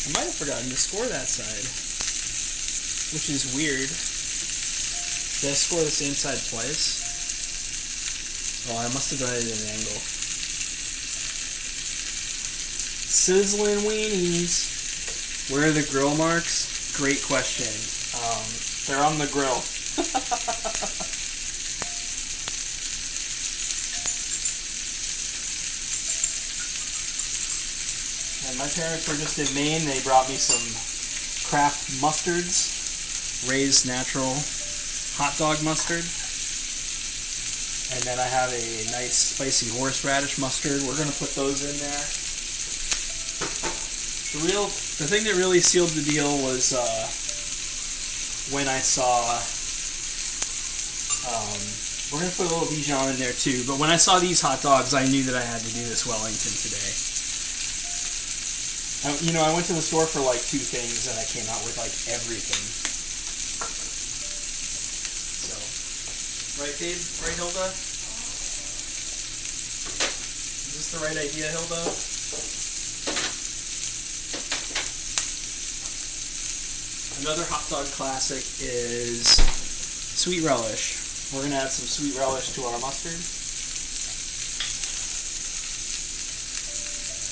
I might have forgotten to score that side, which is weird. Did I score the same side twice? Oh, I must have done it at an angle. Sizzling weenies. Where are the grill marks? Great question. They're on the grill. And my parents were just in Maine. They brought me some Kraft mustards, raised natural hot dog mustard. And then I have a nice spicy horseradish mustard. We're going to put those in there. The thing that really sealed the deal was when I saw, we're going to put a little Dijon in there too, but when I saw these hot dogs, I knew that I had to do this Wellington today. I went to the store for like 2 things and I came out with like everything. So, right, babe? Right, Hilda? Is this the right idea, Hilda? Another hot dog classic is sweet relish. We're going to add some sweet relish to our mustard.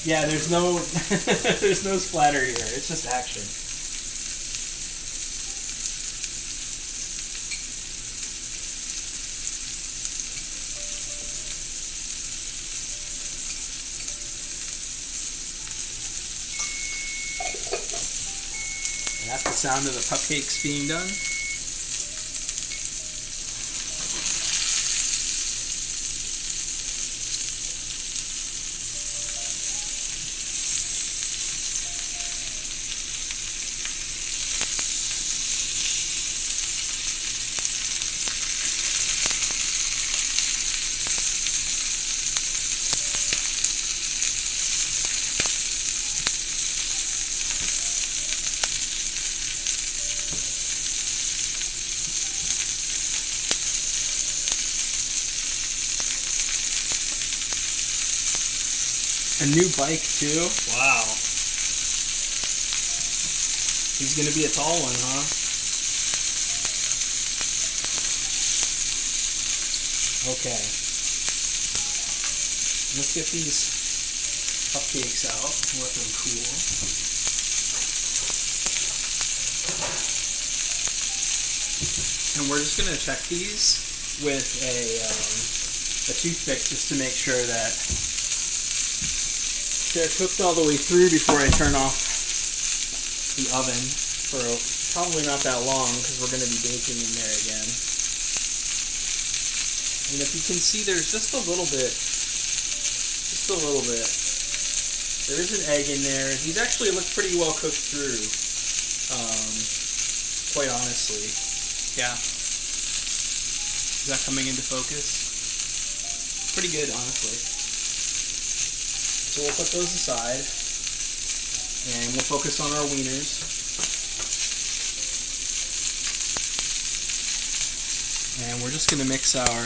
Yeah, there's no there's no splatter here. It's just action. And that's the sound of the cupcakes being done. A new bike too? Wow. He's gonna be a tall one, huh? Okay. Let's get these cupcakes out and let them cool. And we're just gonna check these with a toothpick just to make sure that they're cooked all the way through before I turn off the oven for probably not that long because we're going to be baking in there again. And if you can see, there's just a little bit. There is an egg in there. He's actually looked pretty well cooked through, quite honestly. Yeah. Is that coming into focus? Pretty good, honestly. So we'll put those aside, and we'll focus on our wieners. And we're just going to mix our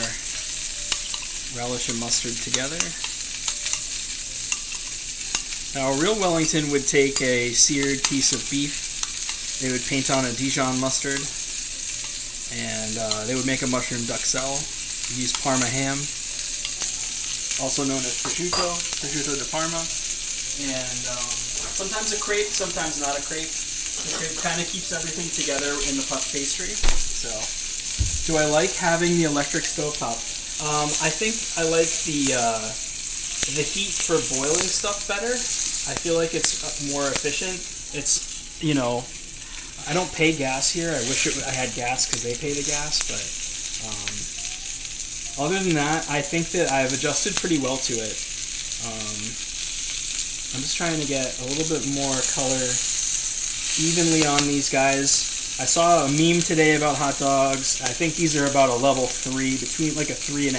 relish and mustard together. Now, a real Wellington would take a seared piece of beef, they would paint on a Dijon mustard, and they would make a mushroom duxelle, use Parma ham, also known as prosciutto di Parma, and sometimes a crepe, sometimes not a crepe. The crepe kind of keeps everything together in the puff pastry. So, do I like having the electric stovetop? I think I like the heat for boiling stuff better. I feel like it's more efficient. It's, I don't pay gas here. I wish I had gas because they pay the gas, but other than that, I think that I've adjusted pretty well to it. I'm just trying to get a little bit more color evenly on these guys. I saw a meme today about hot dogs. I think these are about a level 3, between like a 3.5.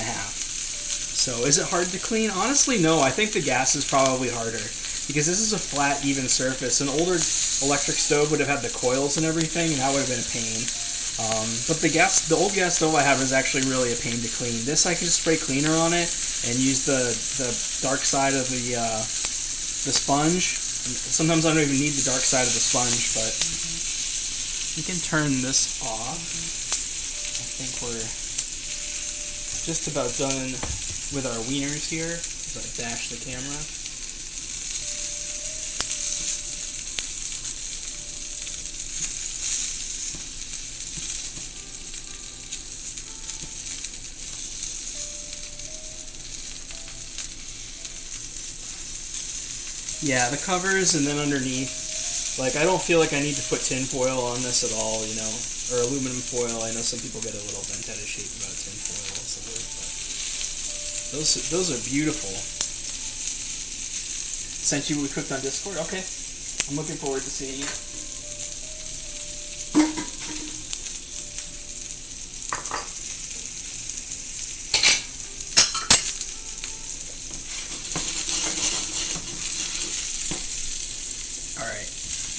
So is it hard to clean? Honestly, no. I think the gas is probably harder because this is a flat, even surface. An older electric stove would have had the coils and everything, and that would have been a pain. But the old gas stove I have is actually really a pain to clean. This I can just spray cleaner on it and use the dark side of the sponge, Sometimes I don't even need the dark side of the sponge, but we can turn this off. I think we're just about done with our wieners here. As I dash the camera. Yeah, the covers and then underneath, like I don't feel like I need to put tin foil on this at all, you know, or aluminum foil. I know some people get a little bent out of shape about tin foil, but those are beautiful. Sent you what we cooked on Discord? Okay. I'm looking forward to seeing it.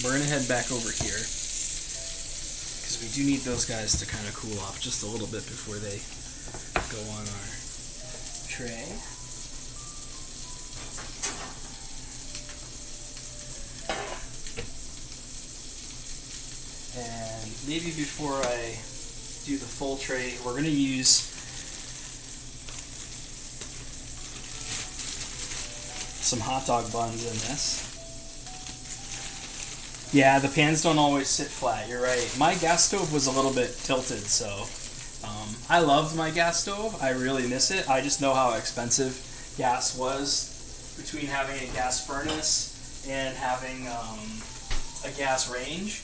We're going to head back over here because we do need those guys to kind of cool off just a little bit before they go on our tray. And maybe before I do the full tray, we're going to use some hot dog buns in this. Yeah, the pans don't always sit flat, you're right. My gas stove was a little bit tilted, so I loved my gas stove. I really miss it. I just know how expensive gas was between having a gas furnace and having a gas range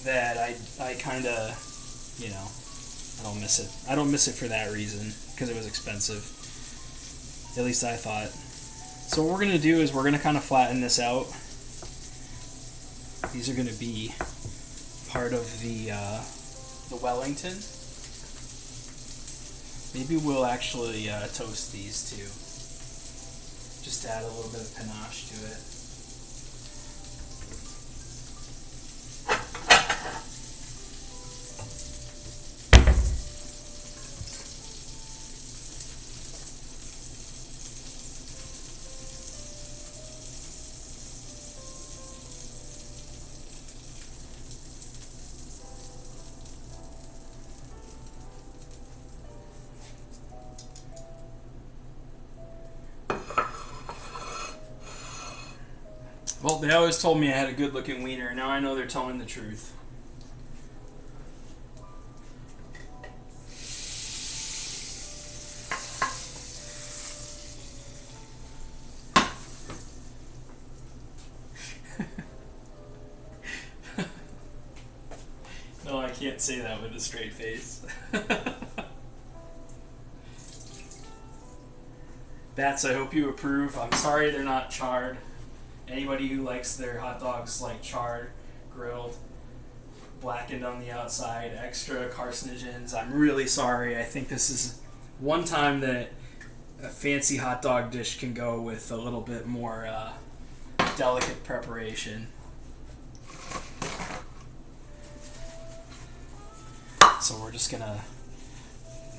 that I kind of, you know, I don't miss it. I don't miss it for that reason, because it was expensive. At least I thought. So what we're going to do is we're going to kind of flatten this out. These are going to be part of the Wellington. Maybe we'll actually toast these too, just to add a little bit of panache to it. Well, they always told me I had a good-looking wiener. Now I know they're telling the truth. No, I can't say that with a straight face. Bats, I hope you approve. I'm sorry they're not charred. Anybody who likes their hot dogs like charred, grilled, blackened on the outside, extra carcinogens, I'm really sorry. I think this is one time that a fancy hot dog dish can go with a little bit more delicate preparation. So we're just gonna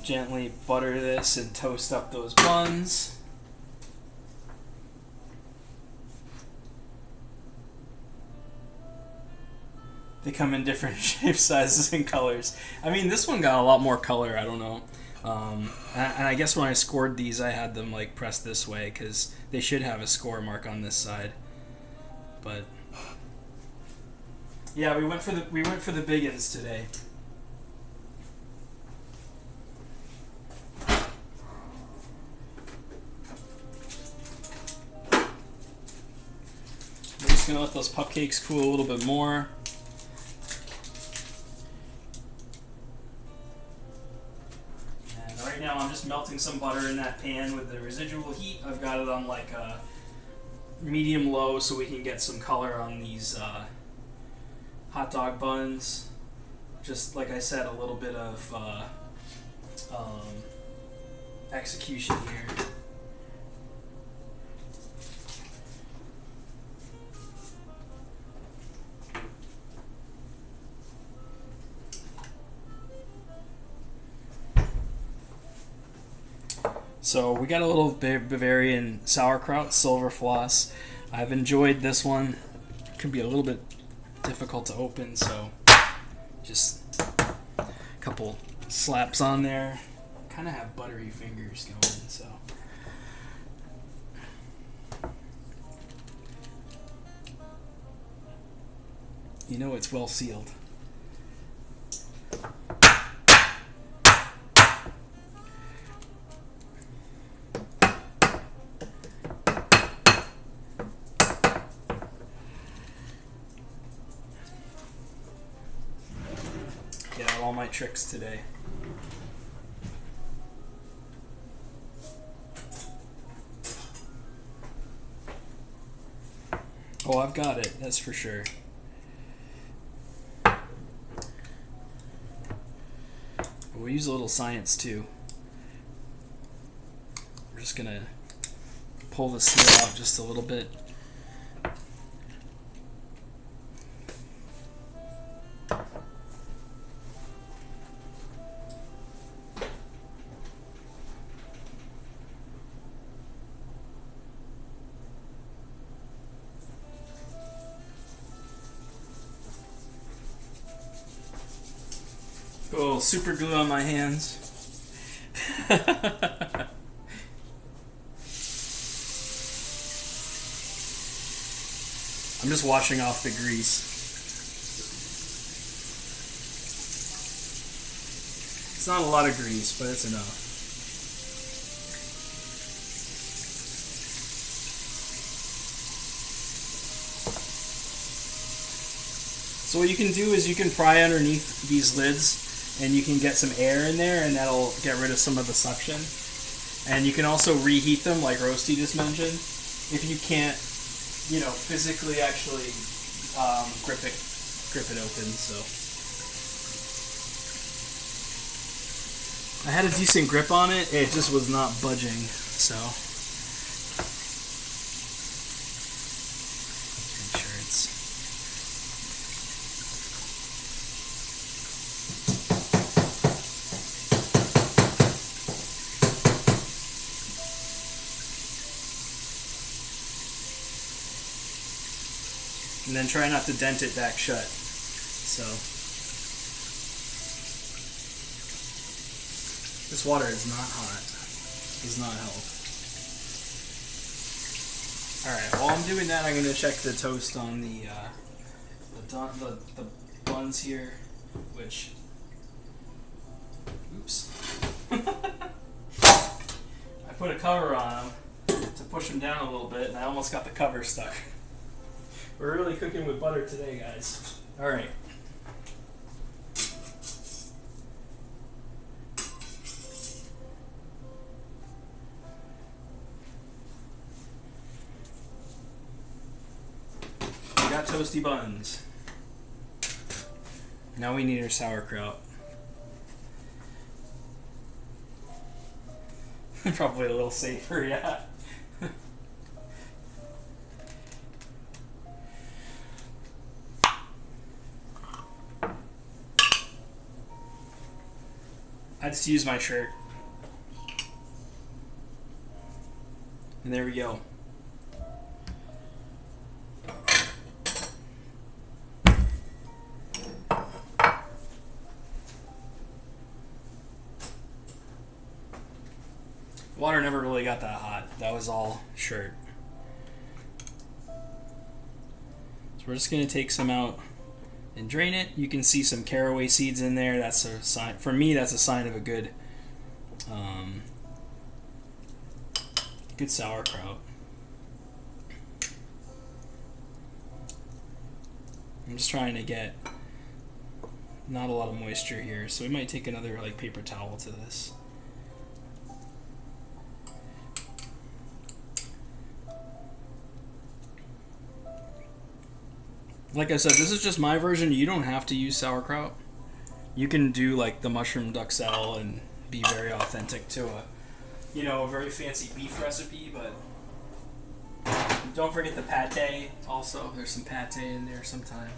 gently butter this and toast up those buns. They come in different shapes, sizes, and colors. I mean, this one got a lot more color. I don't know. And I guess when I scored these, I had them like pressed this way because they should have a score mark on this side. But yeah, we went for the big uns today. We're just gonna let those cupcakes cool a little bit more. Right now I'm just melting some butter in that pan with the residual heat. I've got it on like a medium low so we can get some color on these hot dog buns. Just like I said, a little bit of execution here. So we got a little Bavarian sauerkraut, silver floss. I've enjoyed this one. can be a little bit difficult to open, so just a couple slaps on there. Kind of have buttery fingers going, so. You know it's well sealed. Get out all my tricks today. Oh, I've got it, that's for sure. We'll use a little science too. We're just gonna pull the seal out just a little bit. Oh, super glue on my hands. I'm just washing off the grease. It's not a lot of grease, but it's enough. So what you can do is you can pry underneath these lids and you can get some air in there, and that'll get rid of some of the suction. And you can also reheat them, like Roasty just mentioned, if you can't, you know, physically actually grip it open. So I had a decent grip on it. It just was not budging. So make sure it's. And then try not to dent it back shut. So this water is not hot. Does not help. Alright, while I'm doing that, I'm going to check the toast on the buns here, which, oops. I put a cover on them to push them down a little bit, and I almost got the cover stuck. We're really cooking with butter today, guys. All right. We got toasty buns. Now we need our sauerkraut. Probably a little safer, yeah. I just use my shirt. And there we go. Water never really got that hot. That was all shirt. So we're just going to take some out and drain it. You can see some caraway seeds in there. That's a sign. For me, that's a sign of a good, good sauerkraut. I'm just trying to get not a lot of moisture here, so we might take another like paper towel to this. Like I said, this is just my version. You don't have to use sauerkraut. You can do like the mushroom duxelle and be very authentic to a, you know, a very fancy beef recipe. But don't forget the pate. Also, there's some pate in there sometimes.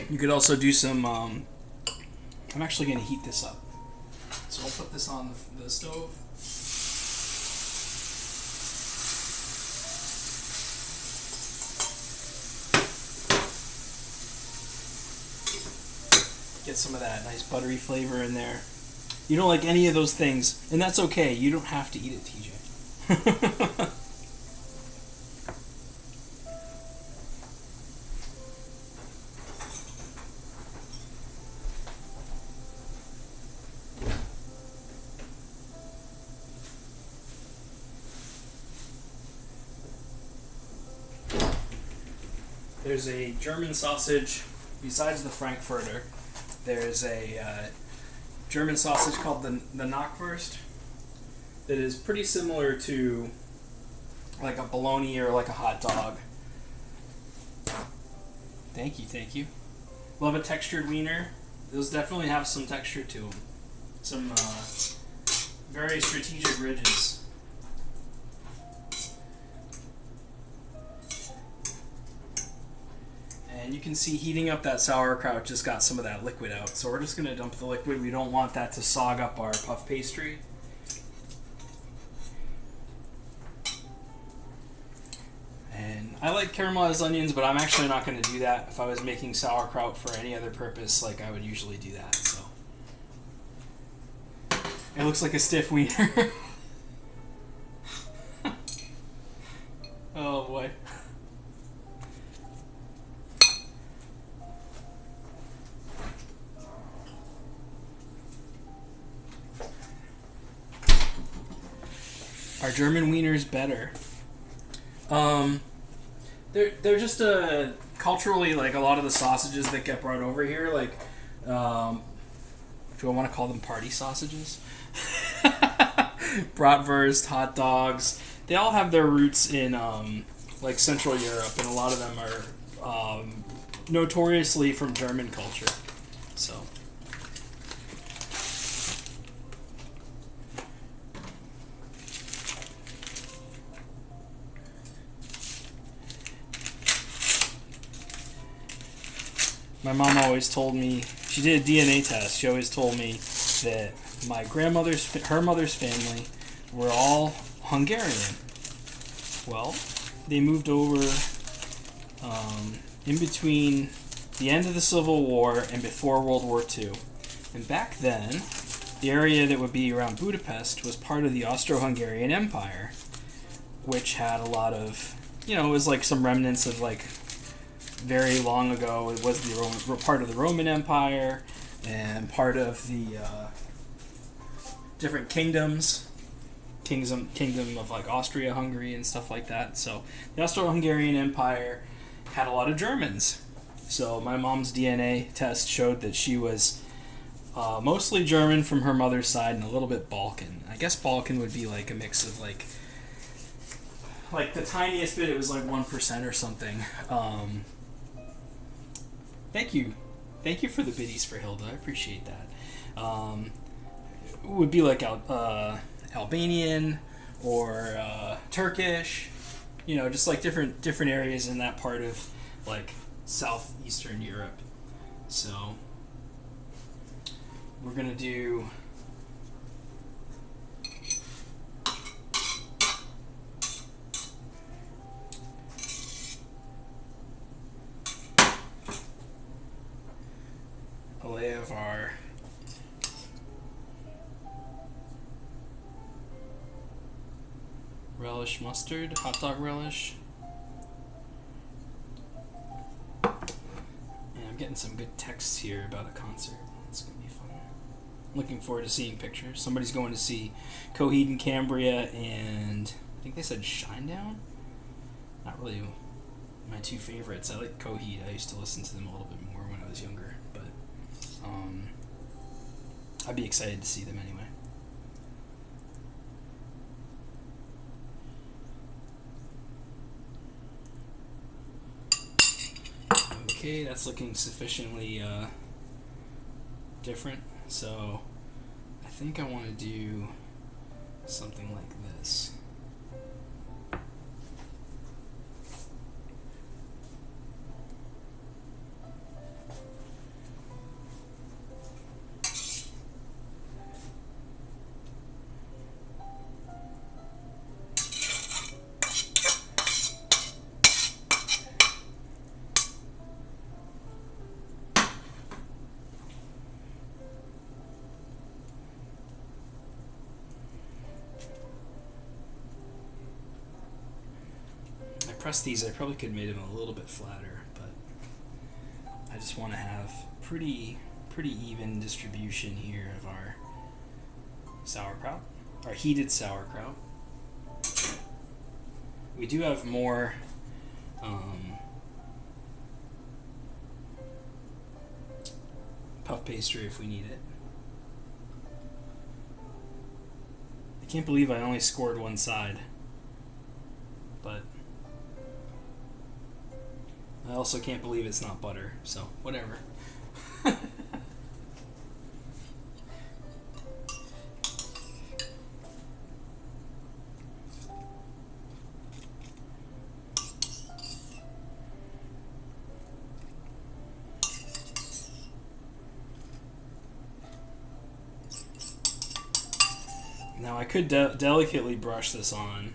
You could also do some. I'm actually going to heat this up. So I'll put this on the stove. Get some of that nice buttery flavor in there. You don't like any of those things, and that's okay. You don't have to eat it, TJ. There's a German sausage, besides the Frankfurter, there's a German sausage called the Knockwurst that is pretty similar to like a bologna or like a hot dog. Thank you, thank you. Love a textured wiener. Those definitely have some texture to them. Some very strategic ridges. And you can see heating up that sauerkraut just got some of that liquid out. So we're just going to dump the liquid. We don't want that to sog up our puff pastry. And I like caramelized onions, but I'm actually not going to do that. If I was making sauerkraut for any other purpose, like I would usually do that. So it looks like a stiff wiener. Oh boy. Are German wieners better? They're just culturally, like a lot of the sausages that get brought over here, like do I want to call them party sausages? Bratwurst, hot dogs. They all have their roots in like Central Europe, and a lot of them are notoriously from German culture. So. My mom always told me, she did a DNA test, she always told me that my her mother's family were all Hungarian. Well, they moved over in between the end of the Civil War and before World War II. And back then, the area that would be around Budapest was part of the Austro-Hungarian Empire, which had a lot of, it was like some remnants of like very long ago. It was part of the Roman Empire and part of the different kingdom of like Austria-Hungary and stuff like that. So the Austro-Hungarian Empire had a lot of Germans. So my mom's DNA test showed that she was mostly German from her mother's side and a little bit Balkan. I guess Balkan would be like a mix of like the tiniest bit, it was like 1% or something. Thank you for the biddies for Hilda. I appreciate that. It would be like Albanian or Turkish, just like different areas in that part of like southeastern Europe. So we're gonna do a layer of our relish mustard, hot dog relish. And I'm getting some good texts here about a concert. It's going to be fun. Looking forward to seeing pictures. Somebody's going to see Coheed and Cambria and I think they said Shinedown? Not really my two favorites. I like Coheed. I used to listen to them a little bit more when I was younger, but I'd be excited to see them anyway. Okay, that's looking sufficiently different, so I think I want to do something like this. pressed these, I probably could have made them a little bit flatter, but I just want to have pretty even distribution here of our sauerkraut, our heated sauerkraut. We do have more puff pastry if we need it. I can't believe I only scored one side, but I also can't believe it's not butter, so whatever. Now I could delicately brush this on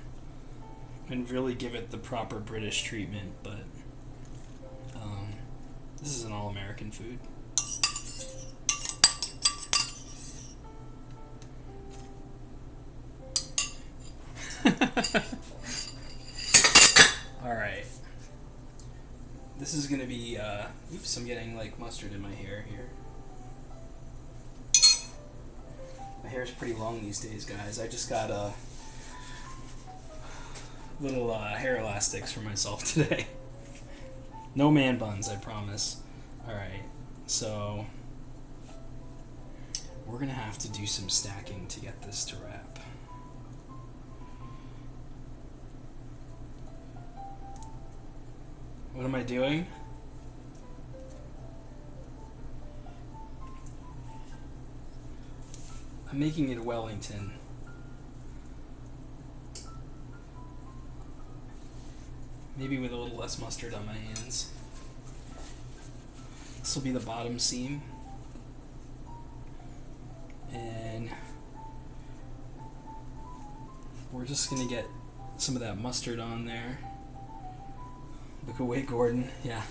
and really give it the proper British treatment, but this is an all-American food. Alright. This is going to be, oops, I'm getting like mustard in my hair here. My hair's pretty long these days, guys. I just got little hair elastics for myself today. No man buns, I promise. Alright, so we're going to have to do some stacking to get this to wrap. What am I doing? I'm making it Wellington. Maybe with a little less mustard on my hands. This will be the bottom seam. And we're just going to get some of that mustard on there. Look away, Gordon. Yeah,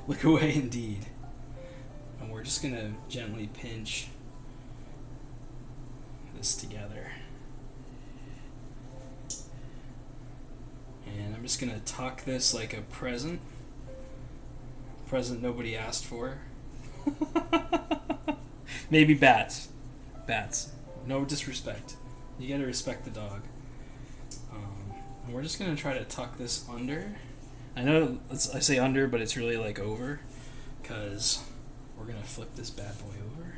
look away indeed. And we're just going to gently pinch this together. And I'm just going to tuck this like a present. Present nobody asked for. Maybe bats. Bats. No disrespect. You gotta respect the dog. And we're just going to try to tuck this under. I know I say under, but it's really like over, because we're going to flip this bad boy over.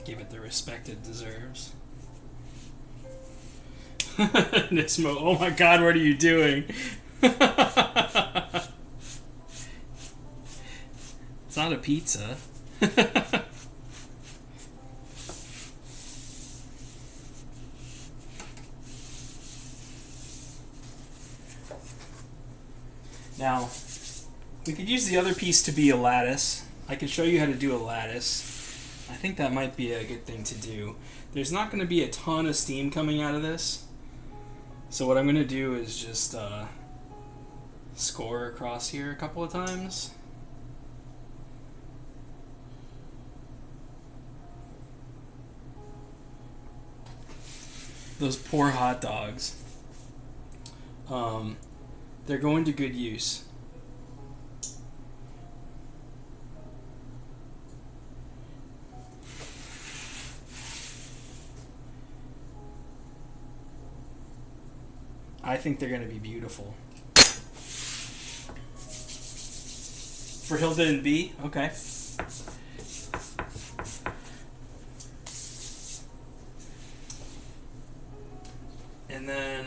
Give it the respect it deserves. Nismo, oh my god, what are you doing? It's not a pizza. Now, we could use the other piece to be a lattice. I can show you how to do a lattice. I think that might be a good thing to do. There's not going to be a ton of steam coming out of this. So what I'm going to do is just score across here a couple of times. Those poor hot dogs. They're going to good use. I think they're going to be beautiful. For Hilda and B? Okay. And then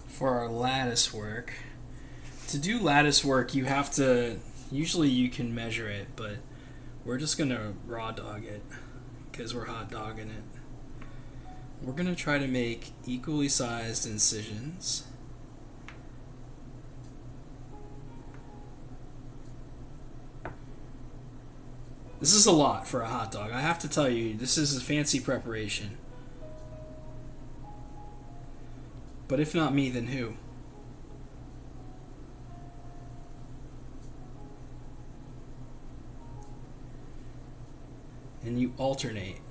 for our lattice work, to do lattice work you have to, usually you can measure it, but we're just going to raw dog it because we're hot dogging it. We're going to try to make equally sized incisions. This is a lot for a hot dog. I have to tell you, this is a fancy preparation. But if not me, then who? And you alternate.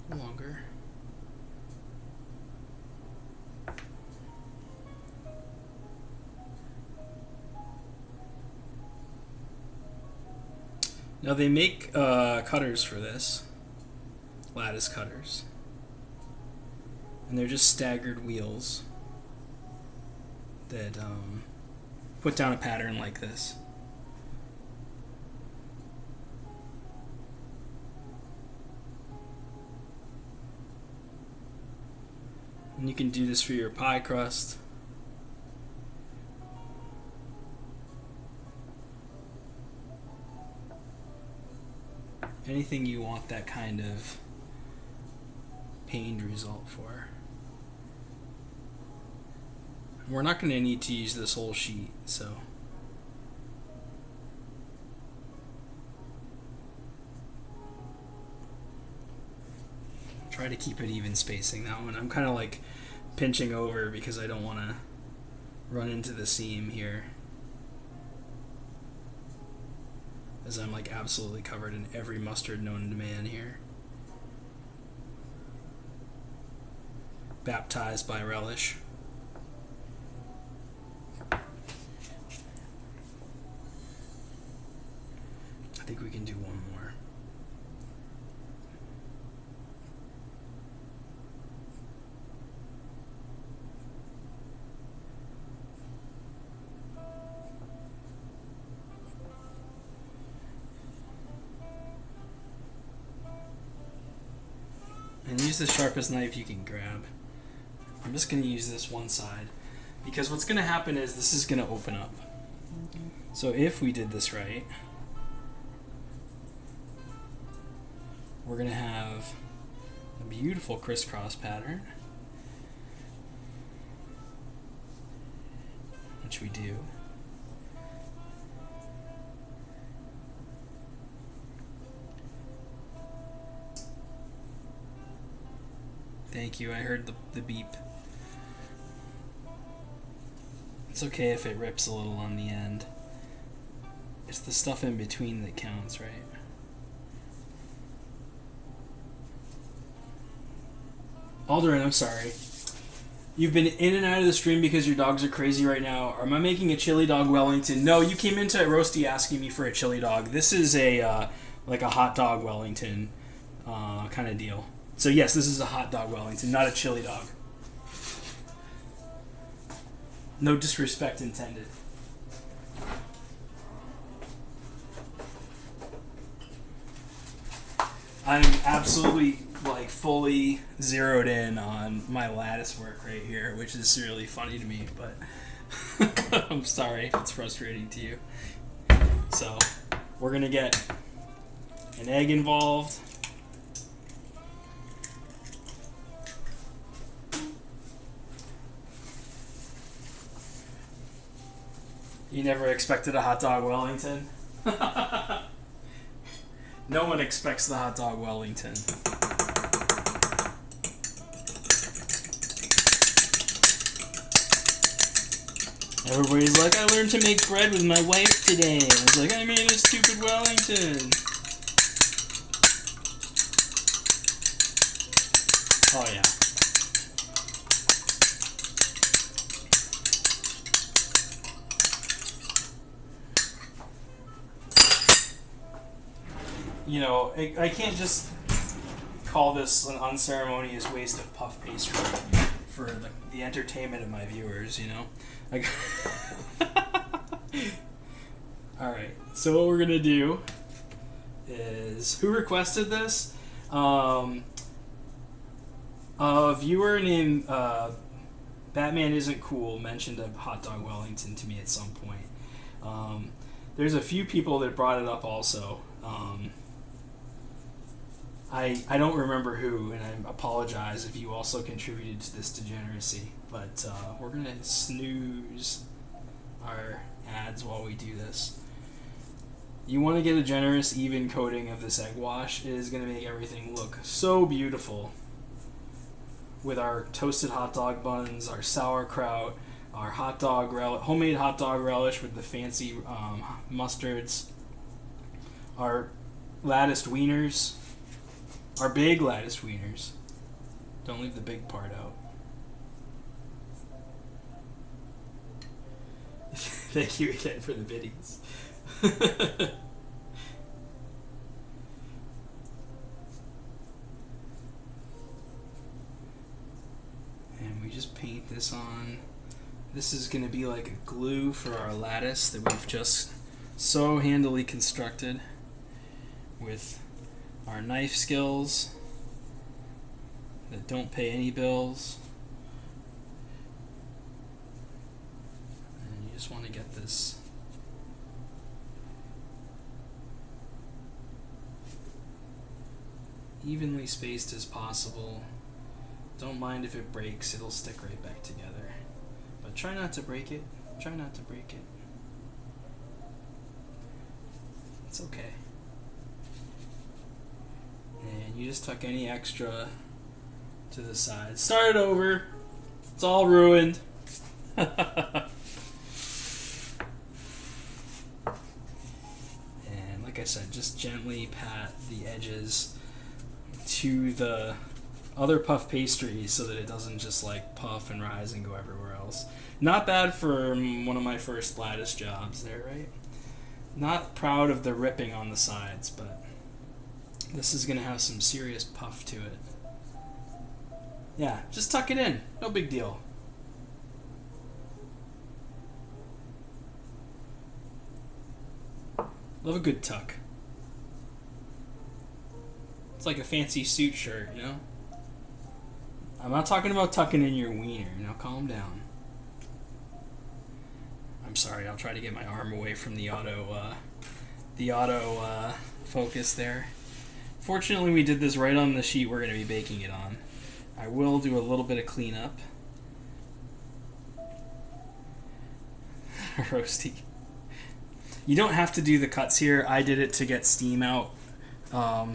Longer. Now they make cutters for this, lattice cutters, and they're just staggered wheels that put down a pattern like this. And you can do this for your pie crust. Anything you want that kind of pained result for. We're not going to need to use this whole sheet, so try to keep it even spacing. That one I'm kind of like pinching over because I don't want to run into the seam here, as I'm like absolutely covered in every mustard known to man here. Baptized by relish. I think we can do one more. And use the sharpest knife you can grab. I'm just going to use this one side because what's going to happen is this is going to open up. So if we did this right, we're going to have a beautiful crisscross pattern, which we do. Thank you, I heard the beep. It's okay if it rips a little on the end. It's the stuff in between that counts, right? Alderaan, I'm sorry. You've been in and out of the stream because your dogs are crazy right now. Am I making a chili dog Wellington? No, you came into Roasty asking me for a chili dog. This is a like a hot dog Wellington kind of deal. So yes, this is a hot dog Wellington, not a chili dog. No disrespect intended. I'm absolutely like fully zeroed in on my lattice work right here, which is really funny to me, but I'm sorry if it's frustrating to you. So we're gonna get an egg involved. You never expected a hot dog Wellington? No one expects the hot dog Wellington. Everybody's like, I learned to make bread with my wife today. I was like, I made a stupid Wellington. Oh yeah. You know, I can't just call this an unceremonious waste of puff pastry for the entertainment of my viewers, you know? Like Alright, so what we're going to do is... Who requested this? A viewer named Batman Isn't Cool mentioned a hot dog Wellington to me at some point. There's a few people that brought it up also. I don't remember who, and I apologize if you also contributed to this degeneracy, but we're going to snooze our ads while we do this. You want to get a generous, even coating of this egg wash. It is going to make everything look so beautiful. with our toasted hot dog buns, our sauerkraut, our homemade hot dog relish with the fancy mustards, our latticed wieners, our big latticed wieners. Don't leave the big part out. Thank you again for the biddies. And we just paint this on. This is going to be like a glue for our lattice that we've just so handily constructed with our knife skills that don't pay any bills. And you just want to get this evenly spaced as possible. Don't mind if it breaks, it'll stick right back together. But try not to break it. Try not to break it. It's okay. And you just tuck any extra to the side. Start it over. It's all ruined. And like I said, just gently pat the edges to the other puff pastry so that it doesn't just like puff and rise and go everywhere else. Not bad for one of my first lattice jobs there, right? Not proud of the ripping on the sides, but this is going to have some serious puff to it. Yeah, just tuck it in. No big deal. Love a good tuck. It's like a fancy suit shirt, you know? I'm not talking about tucking in your wiener. Now calm down. I'm sorry, I'll try to get my arm away from the auto focus there. Fortunately, we did this right on the sheet we're going to be baking it on. I will do a little bit of cleanup. Roasty. You don't have to do the cuts here. I did it to get steam out.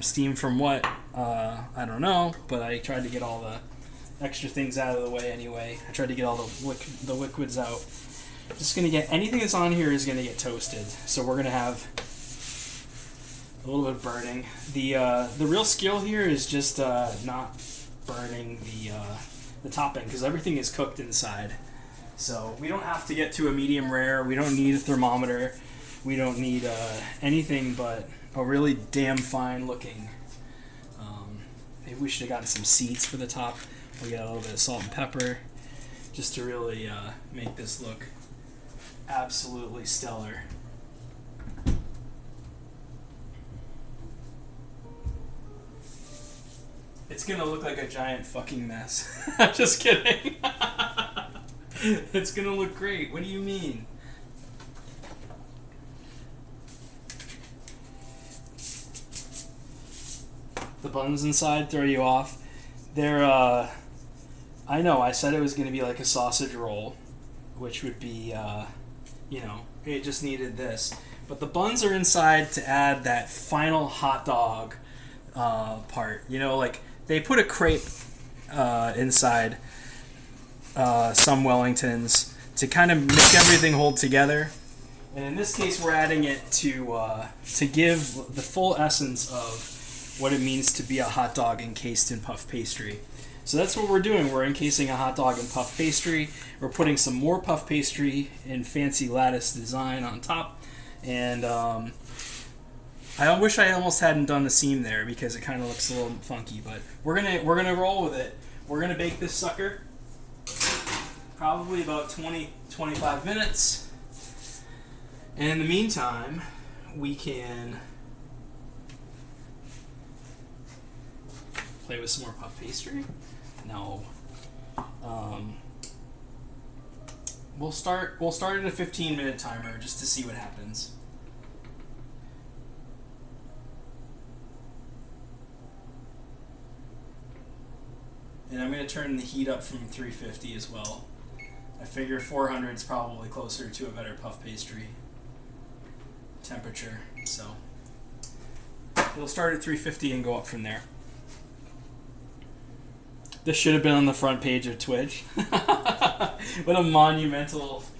Steam from what? I don't know, but I tried to get all the extra things out of the way anyway. I tried to get all the liquids out. Just going to get, anything that's on here is going to get toasted. So we're going to have a little bit of burning. The real skill here is just not burning the topping, because everything is cooked inside. So we don't have to get to a medium rare. We don't need a thermometer. We don't need anything but a really damn fine looking. Maybe we should have gotten some seeds for the top. We got a little bit of salt and pepper just to really make this look absolutely stellar. It's gonna look like a giant fucking mess. Just kidding. It's gonna look great. What do you mean? The buns inside throw you off. They're, I know, I said it was gonna be like a sausage roll, which would be, you know, it just needed this. But the buns are inside to add that final hot dog part. You know, like, they put a crepe inside some Wellingtons to kind of make everything hold together. And in this case, we're adding it to give the full essence of what it means to be a hot dog encased in puff pastry. So that's what we're doing. We're encasing a hot dog in puff pastry. We're putting some more puff pastry in fancy lattice design on top. And I wish I almost hadn't done the seam there because it kind of looks a little funky, but we're gonna roll with it. We're gonna bake this sucker probably about 20-25 minutes. And in the meantime, we can play with some more puff pastry. No. We'll start at a 15-minute timer just to see what happens. And I'm going to turn the heat up from 350 as well. I figure 400 is probably closer to a better puff pastry temperature. So it'll start at 350 and go up from there. This should have been on the front page of Twitch. What a monumentous,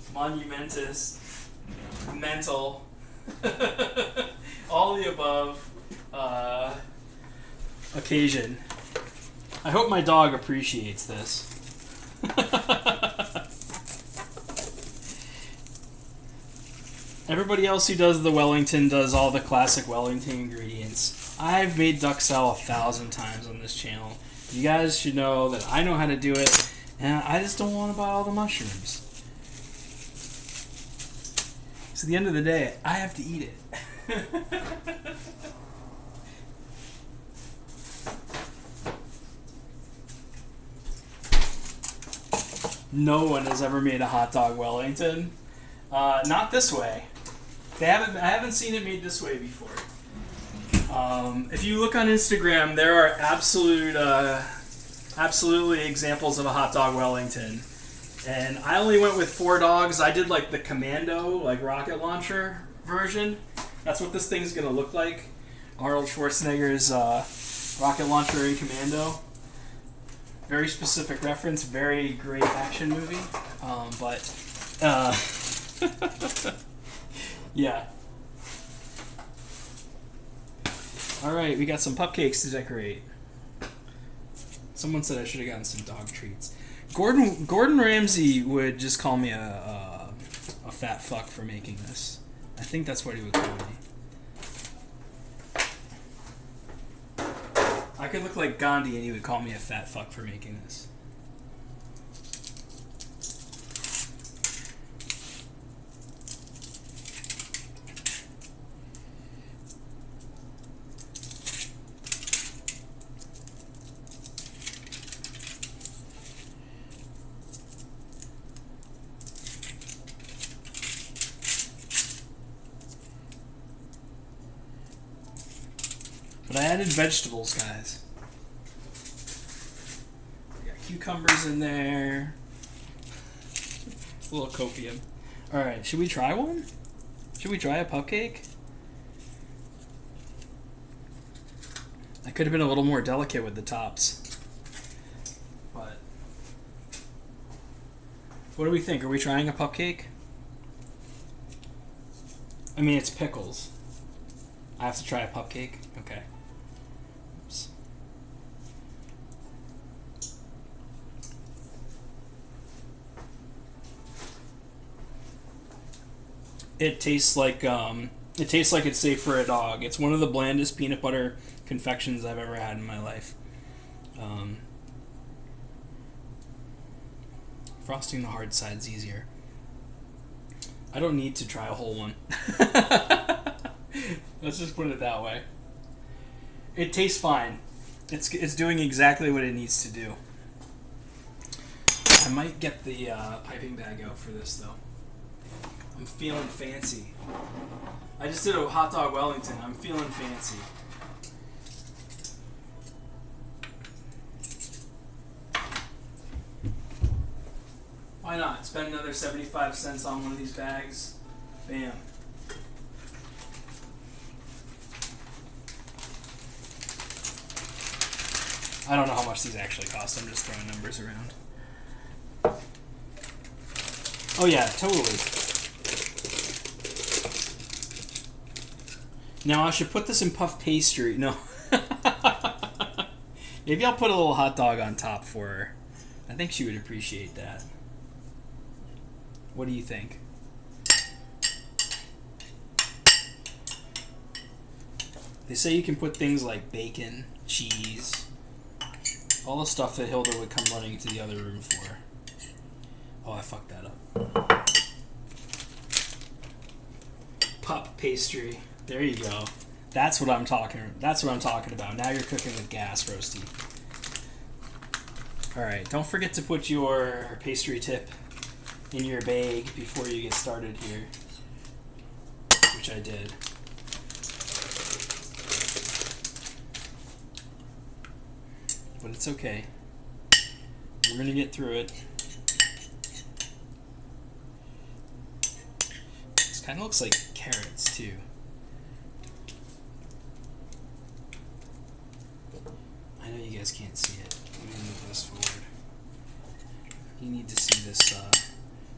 mental, all the above occasion. I hope my dog appreciates this. Everybody else who does the Wellington does all the classic Wellington ingredients. I've made duxelle 1,000 times on this channel. You guys should know that I know how to do it, and I just don't want to buy all the mushrooms. So at the end of the day, I have to eat it. No one has ever made a hot dog Wellington. Not this way. I haven't seen it made this way before. If you look on Instagram, there are absolutely examples of a hot dog Wellington. And I only went with 4 dogs. I did like the Commando, like rocket launcher version. That's what this thing's gonna look like. Arnold Schwarzenegger's rocket launcher in Commando. Very specific reference, very great action movie. Yeah. Alright, we got some cupcakes to decorate. Someone said I should have gotten some dog treats. Gordon Ramsay would just call me a fat fuck for making this. I think that's what he would call me. I could look like Gandhi and he would call me a fat fuck for making this. But I added vegetables, guys. We got cucumbers in there. A little copium. Alright, should we try one? Should we try a cupcake? I could have been a little more delicate with the tops. But what do we think? Are we trying a cupcake? I mean, it's pickles. I have to try a cupcake? Okay. Oops. It tastes like it's safe for a dog. It's one of the blandest peanut butter confections I've ever had in my life. Frosting the hard side's easier. I don't need to try a whole one. Let's just put it that way. It tastes fine. It's doing exactly what it needs to do. I might get the piping bag out for this though. I'm feeling fancy. I just did a hot dog Wellington. I'm feeling fancy. Why not? Spend another 75 cents on one of these bags. Bam. I don't know how much these actually cost. I'm just throwing numbers around. Oh yeah, totally. Now I should put this in puff pastry. No. Maybe I'll put a little hot dog on top for her. I think she would appreciate that. What do you think? They say you can put things like bacon, cheese, all the stuff that Hilda would come running into the other room for. Oh, I fucked that up. Puff pastry. There you go. That's what I'm talking about. Now you're cooking with gas, Roasty. Alright, don't forget to put your pastry tip in your bag before you get started here. Which I did. But it's okay. We're gonna get through it. This kind of looks like carrots too. I know you guys can't see it. move this forward. You need to see this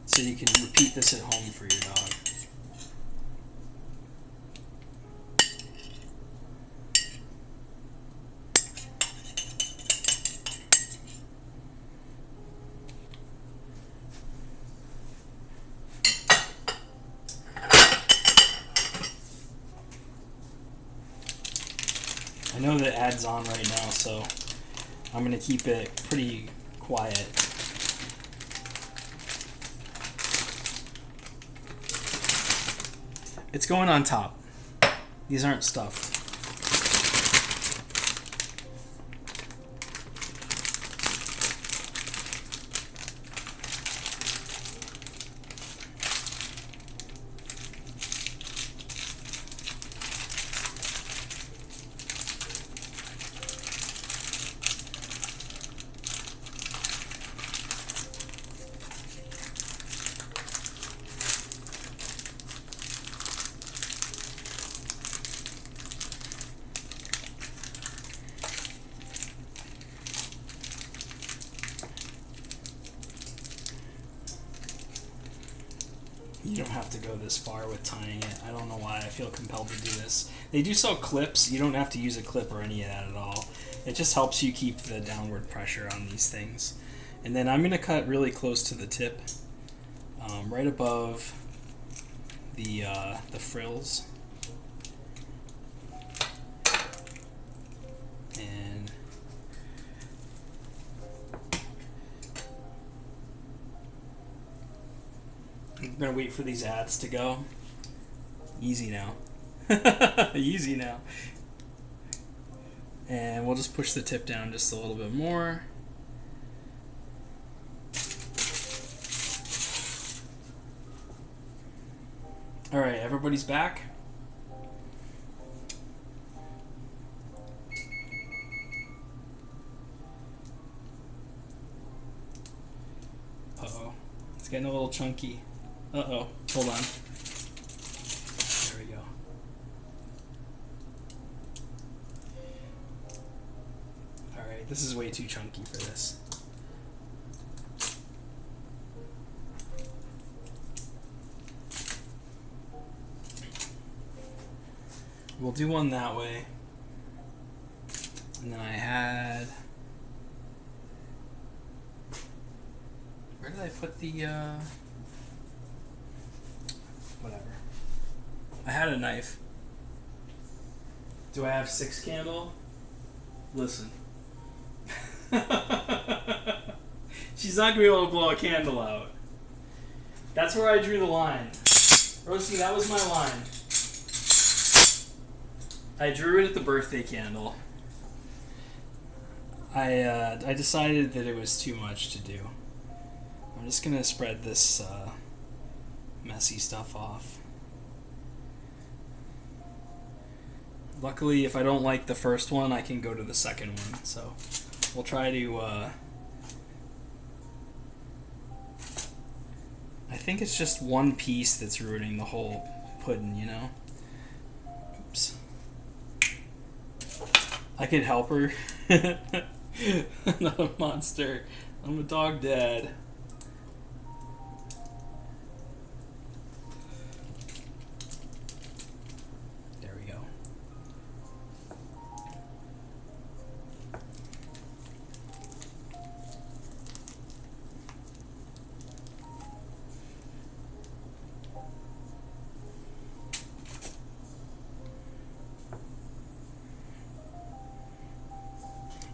so you can repeat this at home for your dog. I know the ad's on right now, so I'm going to keep it pretty quiet. It's going on top. These aren't stuffed. You don't have to go this far with tying it. I don't know why I feel compelled to do this. They do sell clips. You don't have to use a clip or any of that at all. It just helps you keep the downward pressure on these things. And then I'm going to cut really close to the tip, right above the frills. And I'm gonna wait for these ads to go. Easy now. Easy now. And we'll just push the tip down just a little bit more. Alright, everybody's back. Uh-oh. It's getting a little chunky. Uh-oh. Hold on. There we go. Alright, this is way too chunky for this. We'll do one that way. And then I had... Where did I put the, whatever. I had a knife. Do I have 6 candle? Listen. She's not going to be able to blow a candle out. That's where I drew the line. Rosie, that was my line. I drew it at the birthday candle. I decided that it was too much to do. I'm just going to spread this messy stuff off. Luckily, if I don't like the first one, I can go to the second one. So we'll try to... I think it's just one piece that's ruining the whole pudding, you know? Oops. I could help her. I'm not a monster. I'm a dog dad. There we go.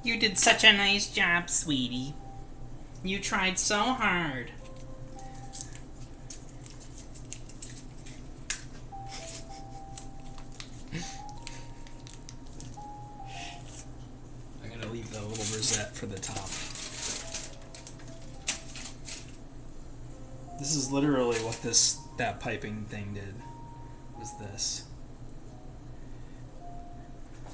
You did such a nice job, sweetie. You tried so hard. I'm gonna leave the little rosette for the top. This is literally what that piping thing did. Was this.